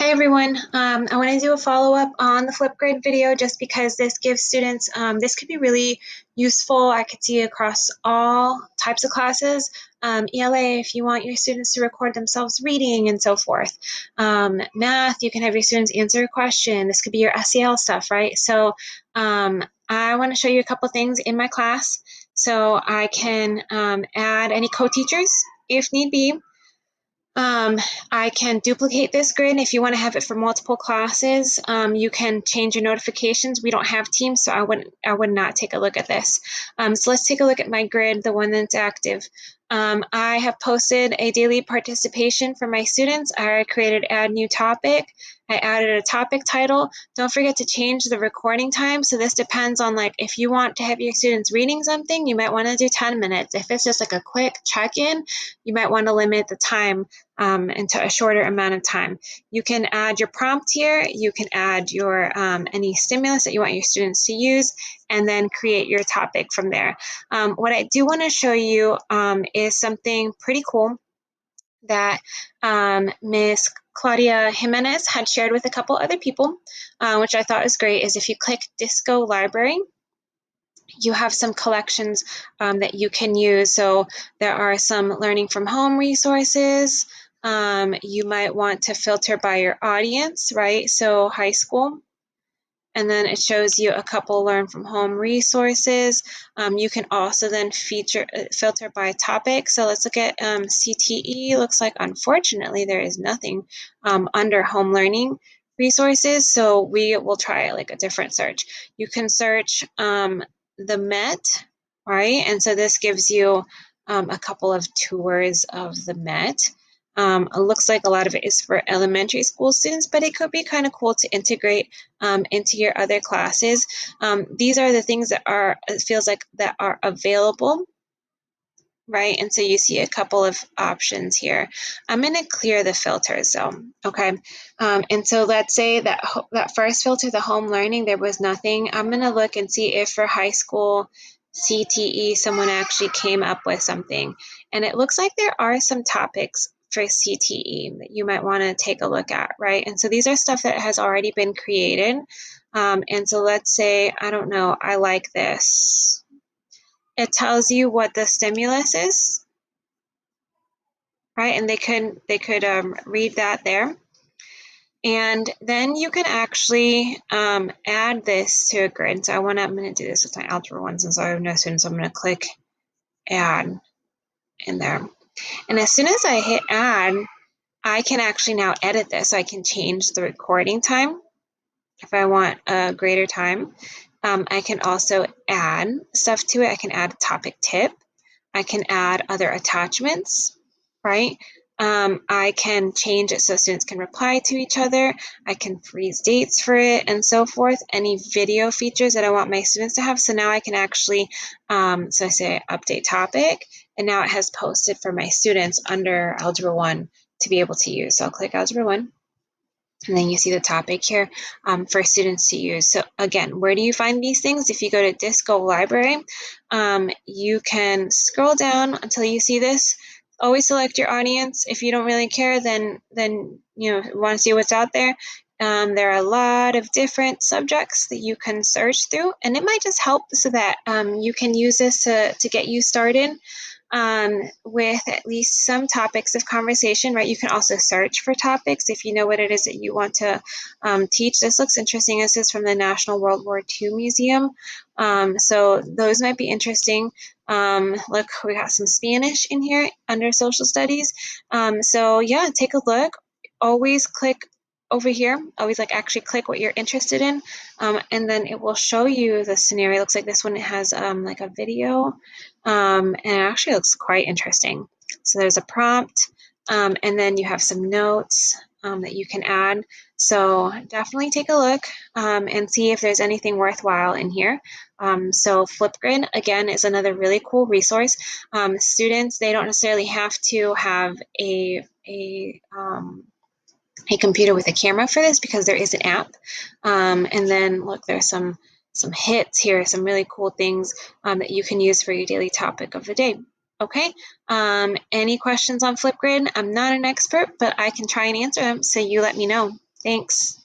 Hi everyone, I want to do a follow-up on the FlipGrid video just because this gives students, this could be really useful. I could see across all types of classes. ELA, if you want your students to record themselves reading and so forth. Math, you can have your students answer a question. This could be your SEL stuff, right? So I want to show you a couple things in my class so I can add any co-teachers if need be. I can duplicate this grid. If you want to have it for multiple classes, you can change your notifications. We don't have Teams, so I would not take a look at this. So let's take a look at my grid, the one that's active. I have posted a daily participation for my students. I created add new topic. I added a topic title. Don't forget to change the recording time. So this depends on, like, if you want to have your students reading something, you might want to do 10 minutes. If it's just like a quick check-in, you might want to limit the time into a shorter amount of time. You can add your prompt here. You can add your any stimulus that you want your students to use, and then create your topic from there. What I do want to show you is something pretty cool that Ms. Claudia Jimenez had shared with a couple other people, which I thought was great, is if you click Disco Library, you have some collections that you can use. So there are some learning from home resources. You might want to filter by your audience, right? So high school. And then it shows you a couple learn from home resources. You can also then filter by topic. So let's look at CTE. Looks like, unfortunately, there is nothing under home learning resources. So we will try like a different search. You can search the Met, right? And so this gives you a couple of tours of the Met. It looks like a lot of it is for elementary school students, but it could be kind of cool to integrate into your other classes. These are the things that it feels like that are available, right? And so you see a couple of options here. I'm going to clear the filters though, okay? And so let's say that first filter, the home learning, there was nothing. I'm going to look and see if for high school CTE, someone actually came up with something. And it looks like there are some topics for CTE that you might want to take a look at, right? And so these are stuff that has already been created. And so let's say, I don't know, I like this. It tells you what the stimulus is, right? And they could read that there. And then you can actually add this to a grid. So I'm going to do this with my algebra one since I have no students. So I'm going to click add in there. And as soon as I hit add, I can actually now edit this. So I can change the recording time if I want a greater time. I can also add stuff to it. I can add a topic tip. I can add other attachments, right? I can change it so students can reply to each other. I can freeze dates for it and so forth. Any video features that I want my students to have. So now I can actually, so I say update topic, and now it has posted for my students under Algebra 1 to be able to use. So I'll click Algebra 1. And then you see the topic here for students to use. So again, where do you find these things? If you go to Disco Library, you can scroll down until you see this. Always select your audience. If you don't really care, then you know, want to see what's out there. There are a lot of different subjects that you can search through, and it might just help so that you can use this to get you started with at least some topics of conversation, right? You can also search for topics if you know what it is that you want to teach. This looks interesting. This is from the National World War II Museum. So those might be interesting. Look, we got some Spanish in here under social studies. So yeah, take a look. Always click over here, always like actually click what you're interested in, and then it will show you the scenario. It looks like this one has like a video, and it actually looks quite interesting. So there's a prompt, and then you have some notes that you can add. So definitely take a look and see if there's anything worthwhile in here. So FlipGrid, again, is another really cool resource. Students, they don't necessarily have to have a computer with a camera for this because there is an app. And then look, there's some hits here, some really cool things that you can use for your daily topic of the day. Okay, any questions on FlipGrid? I'm not an expert, but I can try and answer them, so you let me know. Thanks.